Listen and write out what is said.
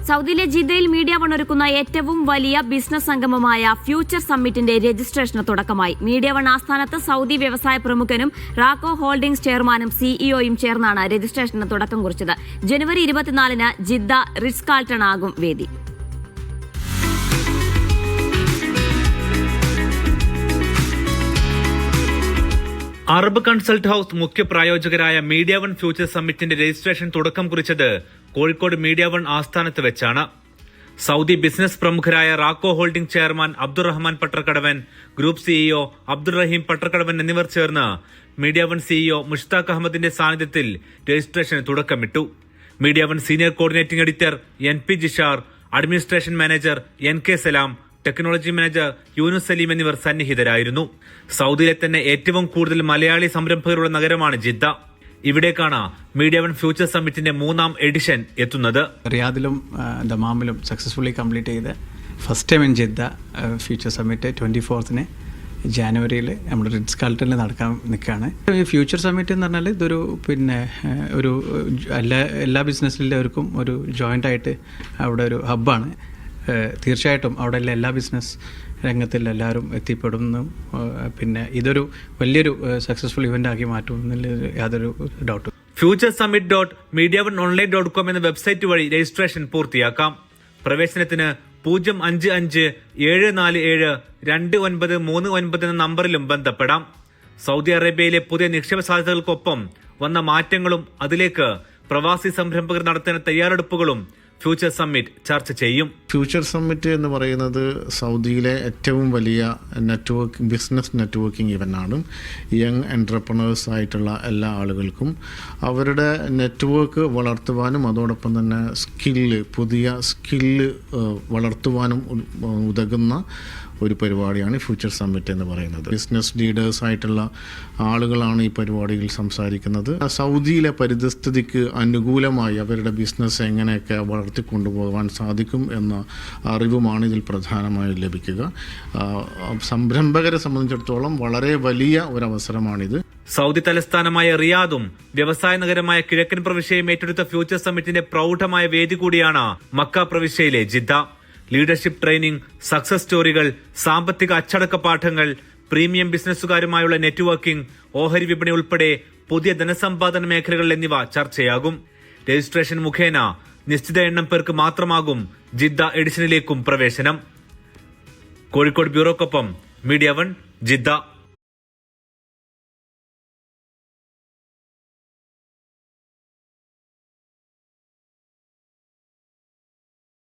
സൗദിയിലെ ജിദ്ദയിൽ media one ഒരുക്കുന്ന ഏറ്റവും വലിയ ബിസിനസ് സംഗമമായ ഫ്യൂച്ചർ സമ്മിറ്റിന്റെ രജിസ്ട്രേഷന് തുടക്കമായി. മീഡിയ വൺ ആസ്ഥാനത്ത് സൗദി വ്യവസായ പ്രമുഖനും റാക്കോ ഹോൾഡിംഗ്സ് ചെയർമാനും സിഇഒയും ചേർന്നാണ് രജിസ്ട്രേഷന് തുടക്കം കുറിച്ചത്. ജനുവരി 24-ന് ജിദ്ദ റിറ്റ്സ് കാൾട്ടൺ ആകും വേദി. അറബ് കൺസൾട്ട് ഹൌസ് മുഖ്യ പ്രായോജകരായ മീഡിയ വൺ ഫ്യൂച്ചർ സമ്മിറ്റിന്റെ രജിസ്ട്രേഷൻ തുടക്കം കുറിച്ചത് കോഴിക്കോട് മീഡിയ വൺ ആസ്ഥാനത്ത് വെച്ചാണ്. സൗദി ബിസിനസ് പ്രമുഖരായ റാക്കോ holding chairman Abdurahman Pattarkadavan, group CEO Abdurahim Pattarkadavan എന്നിവർ ചേർന്ന് മീഡിയ വൺ സിഇഒ മുഷ്താഖ് അഹമ്മദിന്റെ സാന്നിധ്യത്തിൽ രജിസ്ട്രേഷന് തുടക്കമിട്ടു. Media one senior coordinating editor NP Jishar, administration manager NK Salam, technology manager Yunus Saleem എന്നിവർ സന്നിഹിതരായിരുന്നു. സൗദിയിലെ തന്നെ ഏറ്റവും കൂടുതൽ മലയാളി സംരംഭകരുള്ള നഗരമാണ് ജിദ്ദ. ഇവിടേക്കാണ് മീഡിയ വൺ ഫ്യൂച്ചർ സമ്മിറ്റിന്റെ 3ാം എഡിഷൻ എത്തുന്നത്. റിയാദിലും ദമാമിലും സക്സസ്ഫുള്ളി കംപ്ലീറ്റ് ചെയ്ത first time in Jeddah future summit 24 ജാനുവരിയിൽ നമ്മുടെ റിറ്റ്സ് കാൾട്ടണിൽ നടക്കാൻ നിൽക്കുകയാണ്. ഈ ഫ്യൂച്ചർ സമ്മിറ്റ് എന്ന് പറഞ്ഞാൽ ഇതൊരു ഒരു എല്ലാ ബിസിനസ്സിലുള്ളവർക്കും ഒരു ജോയിൻ്റ് ആയിട്ട് അവിടെ ഒരു ഹബ്ബാണ്. തീർച്ചയായിട്ടും അവിടെ എല്ലാ ബിസിനസ് രംഗത്തിൽ എല്ലാവരും എത്തിപ്പെടുന്നു. ഇതൊരു വലിയൊരു സക്സസ്ഫുൾ ഇവന്റ് ആക്കി മാറ്റുമെന്നതിൽ യാതൊരു ഡൗട്ടും. futuresummit.mediaonline.com എന്ന വെബ്സൈറ്റ് വഴി രജിസ്ട്രേഷൻ പൂർത്തിയാക്കാം. പ്രവേശനത്തിന് 0557472939 എന്ന നമ്പറിലും ബന്ധപ്പെടാം. സൗദി അറേബ്യയിലെ പുതിയ നിക്ഷേപ സാധ്യതകൾക്കൊപ്പം വന്ന മാറ്റങ്ങളും അതിലേക്ക് പ്രവാസി സംരംഭകർ നടത്തുന്ന തയ്യാറെടുപ്പുകളും ഫ്യൂച്ചർ സമ്മിറ്റ് ചർച്ച ചെയ്യും. ഫ്യൂച്ചർ സമ്മിറ്റ് എന്ന് പറയുന്നത് സൗദിയിലെ ഏറ്റവും വലിയ ബിസിനസ് നെറ്റ്വർക്കിംഗ് ഇവൻ്റാണ്. യങ് എൻ്റർപ്രണേഴ്സ് ആയിട്ടുള്ള എല്ലാ ആളുകൾക്കും അവരുടെ നെറ്റ്വർക്ക് വളർത്തുവാനും അതോടൊപ്പം തന്നെ പുതിയ സ്കില്ല് വളർത്തുവാനും ഉതകുന്ന ഒരു പരിപാടിയാണ് ഫ്യൂച്ചർ സമ്മിറ്റ് എന്ന് പറയുന്നത്. ബിസിനസ് ലീഡേഴ്സ് ആയിട്ടുള്ള ആളുകളാണ് ഈ പരിപാടിയിൽ സംസാരിക്കുന്നത്. സൗദിയിലെ പരിതസ്ഥിതിക്ക് അനുകൂലമായി അവരുടെ ബിസിനസ് എങ്ങനെയൊക്കെ വളർത്തിക്കൊണ്ടുപോകാൻ സാധിക്കും എന്ന അറിവുമാണ് ഇതിൽ പ്രധാനമായും ലഭിക്കുക. സംരംഭകരെ സംബന്ധിച്ചിടത്തോളം വളരെ വലിയ ഒരു അവസരമാണിത്. സൗദി തലസ്ഥാനമായ റിയാദും വ്യവസായ നഗരമായ കിഴക്കൻ പ്രവിശ്യയും ഏറ്റെടുത്ത ഫ്യൂച്ചർ സമ്മിറ്റിന്റെ പ്രൗഢമായ വേദി കൂടിയാണ് മക്ക പ്രവിശ്യയിലെ ജിദ്ദ. ലീഡർഷിപ്പ് ട്രെയിനിംഗ്, സക്സസ് സ്റ്റോറികൾ, സാമ്പത്തിക അച്ചടക്ക പാഠങ്ങൾ, പ്രീമിയം ബിസിനസ്സുകാരുമായുള്ള നെറ്റ്വർക്കിംഗ്, ഓഹരി വിപണി ഉൾപ്പെടെ പുതിയ ധനസമ്പാദന മേഖലകൾ എന്നിവ ചർച്ചയാകും. രജിസ്ട്രേഷൻ മുഖേന നിശ്ചിത എണ്ണം പേർക്ക് മാത്രമാകും ജിദ്ദ എഡിഷനിലേക്കും പ്രവേശനം. കോഴിക്കോട് ബ്യൂറോക്കൊപ്പം മീഡിയ വൺ ജിദ്ദ.